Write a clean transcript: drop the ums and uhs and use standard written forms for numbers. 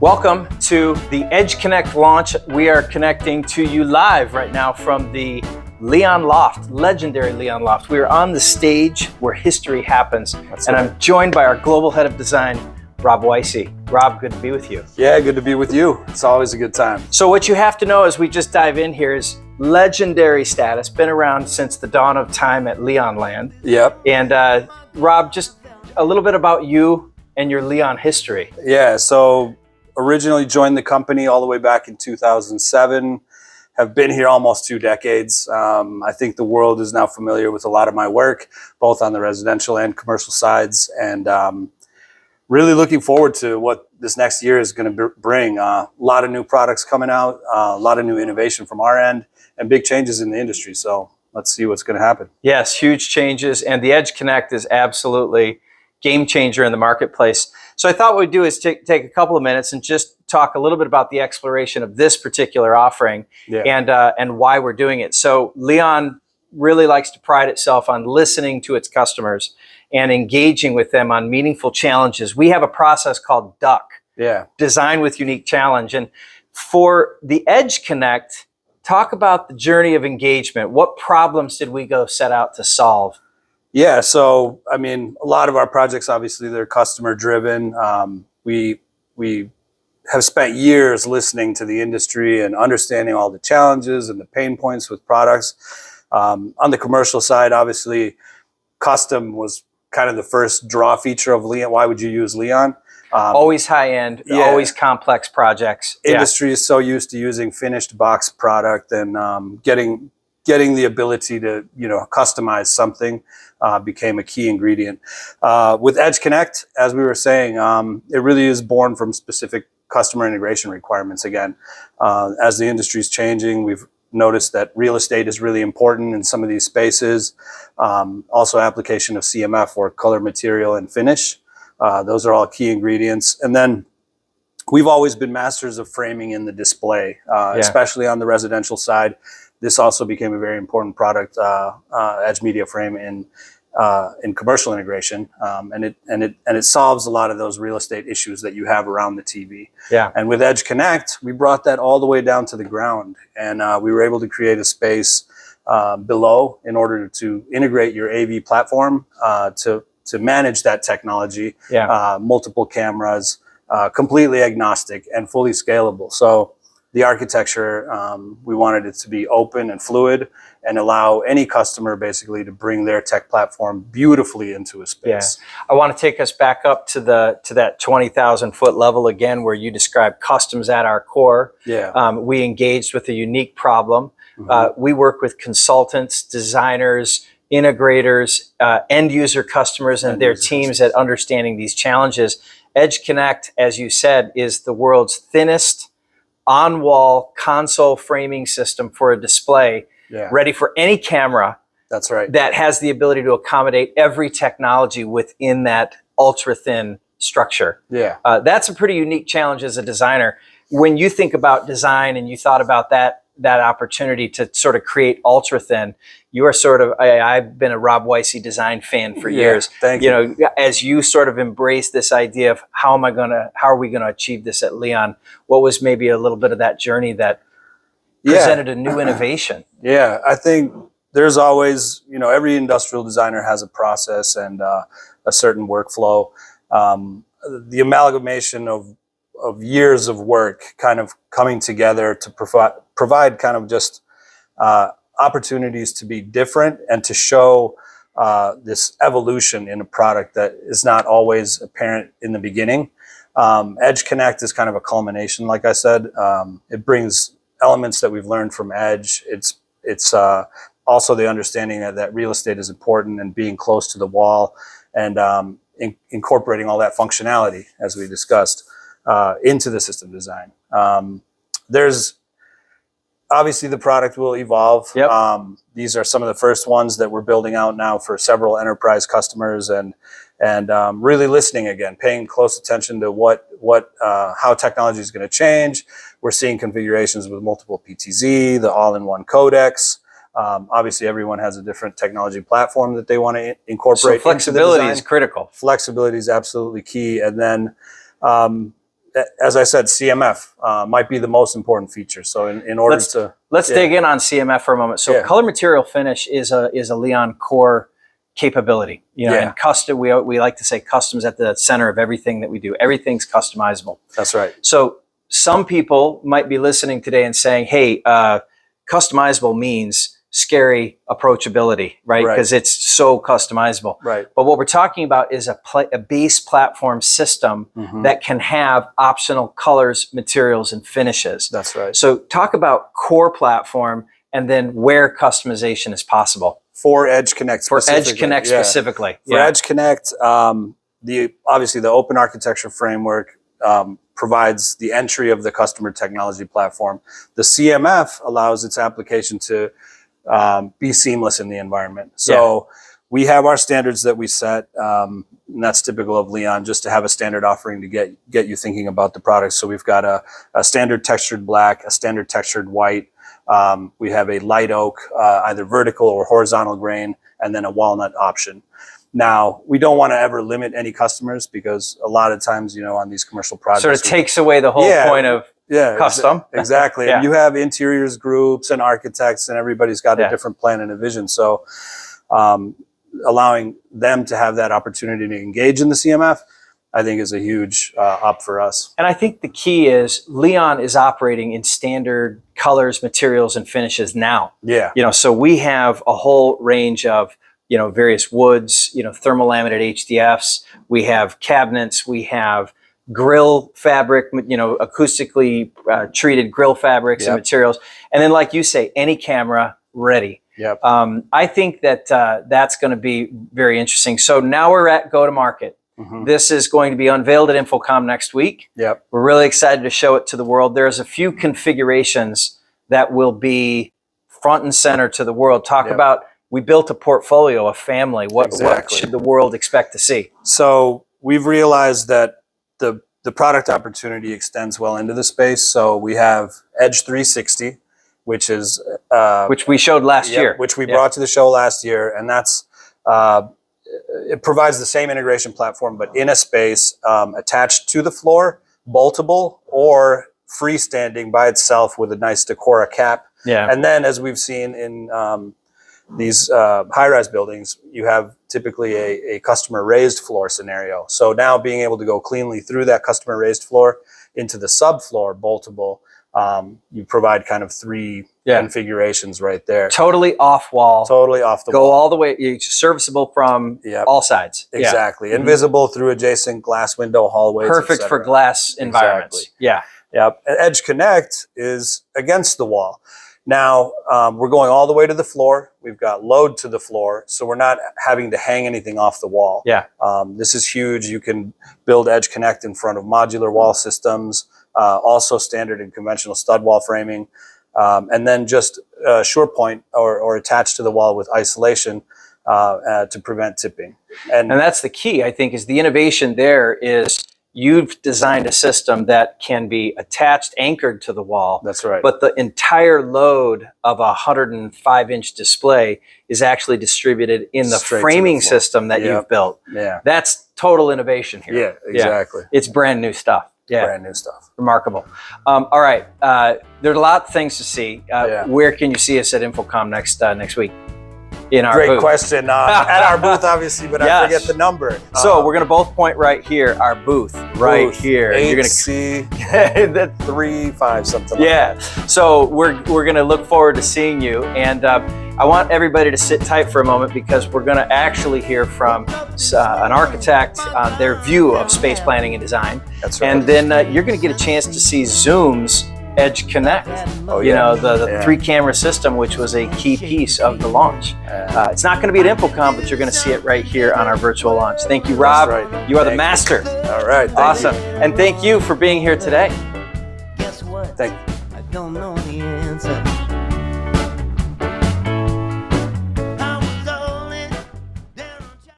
Welcome to the Edge Connect launch. We are connecting to you live right now from the Leon Loft, legendary Leon Loft. We are on the stage where history happens. I'm joined by our global head of design, Rob Waissi. Rob, good to be with you. Yeah, good to be with you. It's always a good time. So what you have to know as we just dive in here is legendary status, been around since the dawn of time at Leon Land. Yep. And Rob, just a little bit about you and your Leon history. Yeah, so originally joined the company all the way back in 2007. Have been here almost 2 decades. I think the world is now familiar with a lot of my work, both on the residential and commercial sides, and really looking forward to what this next year is going to bring. A lot of new products coming out, a lot of new innovation from our end, and big changes in the industry. So let's see what's going to happen. Yes, huge changes, and the Edge Connect is absolutely game changer in the marketplace. So I thought what we'd do is take a couple of minutes and just talk a little bit about the exploration of this particular offering and why we're doing it. So Leon really likes to pride itself on listening to its customers and engaging with them on meaningful challenges. We have a process called DUC, Design with Unique Challenge. And for the Edge Connect, talk about the journey of engagement. What problems did we go set out to solve? Yeah, so I mean, a lot of our projects, obviously, they're customer driven. We have spent years listening to the industry and understanding all the challenges and the pain points with products. On the commercial side, obviously, custom was kind of the first draw feature of Leon. Why would you use Leon? Always high end, always complex projects. Industry is so used to using finished box product and getting the ability to customize something became a key ingredient. With Edge Connect, as we were saying, it really is born from specific customer integration requirements. Again, as the industry is changing, we've noticed that real estate is really important in some of these spaces. Also application of CMF, or color, material, and finish. Those are all key ingredients. And then we've always been masters of framing in the display, especially on the residential side. This also became a very important product, Edge Media Frame in commercial integration, and it solves a lot of those real estate issues that you have around the TV. Yeah. And with Edge Connect, we brought that all the way down to the ground, and we were able to create a space below in order to integrate your AV platform to manage that technology. Multiple cameras, completely agnostic and fully scalable. So the architecture, we wanted it to be open and fluid and allow any customer basically to bring their tech platform beautifully into a space. I want to take us back up to that 20,000 foot level again, where you describe customs at our core. We engaged with a unique problem. We work with consultants, designers, integrators, end user customers, and their teams at understanding these challenges. Edge Connect, as you said, is the world's thinnest on-wall console framing system for a display, ready for any camera. That's right. That has the ability to accommodate every technology within that ultra-thin structure. That's a pretty unique challenge as a designer. When you think about design and you thought about that opportunity to sort of create ultra-thin, you are sort of, I've been a Rob Waissi design fan for years. Thank you. As you sort of embrace this idea of how are we gonna achieve this at Leon, what was maybe a little bit of that journey that presented a new innovation? I think there's always, every industrial designer has a process and a certain workflow. The amalgamation of years of work kind of coming together to provide kind of just opportunities to be different and to show this evolution in a product that is not always apparent in the beginning. Edge Connect is kind of a culmination, like I said. It brings elements that we've learned from Edge. It's also the understanding that real estate is important and being close to the wall, and incorporating all that functionality, as we discussed, into the system design. There's obviously the product will evolve. These are some of the first ones that we're building out now for several enterprise customers, and really listening again, paying close attention to how technology is going to change. We're seeing configurations with multiple PTZ, the all-in-one codecs. Obviously, everyone has a different technology platform that they want to incorporate. So flexibility is critical. Flexibility is absolutely key. And then as I said, CMF might be the most important feature. So in order let's dig in on CMF for a moment. So color material finish is a Leon core capability. You know, and custom, we like to say custom's at the center of everything that we do. Everything's customizable. That's right. So some people might be listening today and saying, hey, customizable means scary approachability, right? Because it's so customizable. Right. But what we're talking about is a base platform system that can have optional colors, materials, and finishes. That's right. So talk about core platform and then where customization is possible. For Edge Connect specifically. For Edge Connect specifically. For Edge Connect, obviously the open architecture framework provides the entry of the customer technology platform. The CMF allows its application to be seamless in the environment. So we have our standards that we set, and that's typical of Leon, just to have a standard offering to get you thinking about the product. So we've got a standard textured black, a standard textured white. We have a light oak, either vertical or horizontal grain, and then a walnut option. Now, we don't want to ever limit any customers because a lot of times, you know, on these commercial projects, sort of takes away the whole point of custom. Exactly. You have interiors groups and architects, and everybody's got a different plan and a vision. So allowing them to have that opportunity to engage in the CMF, I think, is a huge up for us. And I think the key is Leon is operating in standard colors, materials, and finishes now. Yeah. You know, so we have a whole range of, you know, various woods, you know, thermolaminate HDFs. We have cabinets. We have grill fabric, you know, acoustically treated grill fabrics and materials. And then, like you say, any camera ready. Yep. I think that that's going to be very interesting. So now we're at go-to-market. This is going to be unveiled at InfoComm next week. Yep. We're really excited to show it to the world. There's a few configurations that will be front and center to the world. Talk about, we built a portfolio, a family. What should the world expect to see? So we've realized that the product opportunity extends well into the space. So we have Edge 360, which is which we showed last year, which we brought to the show last year, and that's it provides the same integration platform, but in a space attached to the floor, boltable or freestanding by itself with a nice Decora cap. Yeah. And then, as we've seen in these high-rise buildings, you have typically a customer raised floor scenario. So now being able to go cleanly through that customer raised floor into the subfloor boltable, you provide kind of three configurations right there. Totally off wall. Totally off the wall. Go all the way. It's serviceable from all sides. Exactly. Invisible through adjacent glass window hallways. Perfect for glass environments. Exactly. Yeah. Yep. Edge Connect is against the wall. Now, we're going all the way to the floor. We've got load to the floor, so we're not having to hang anything off the wall. Yeah. This is huge. You can build Edge Connect in front of modular wall systems, also standard and conventional stud wall framing, and then just short point or attached to the wall with isolation to prevent tipping. And that's the key, I think, is the innovation there is you've designed a system that can be attached, anchored to the wall. That's right. But the entire load of a 105-inch display is actually distributed in the framing system that you've built. Yeah. That's total innovation here. Yeah, exactly. Yeah. It's brand new stuff. Yeah. Brand new stuff. Remarkable. All right. There's a lot of things to see. Where can you see us at InfoComm next week? In our Great booth. Question. At our booth, obviously, but I forget the number. So we're going to both point right here, our booth right here. You're going to see that 3-5 something. Yeah. So we're going to look forward to seeing you, and I want everybody to sit tight for a moment because we're going to actually hear from an architect on their view of space planning and design. That's right. And then you're going to get a chance to see Zoom's Edge Connect, you know, the 3-camera system, which was a key piece of the launch. It's not going to be at InfoComm, but you're going to see it right here on our virtual launch. Thank you, Rob. That's right. You are the master. All right. Awesome. And thank you for being here today. Guess what? Thank you. I don't know the answer.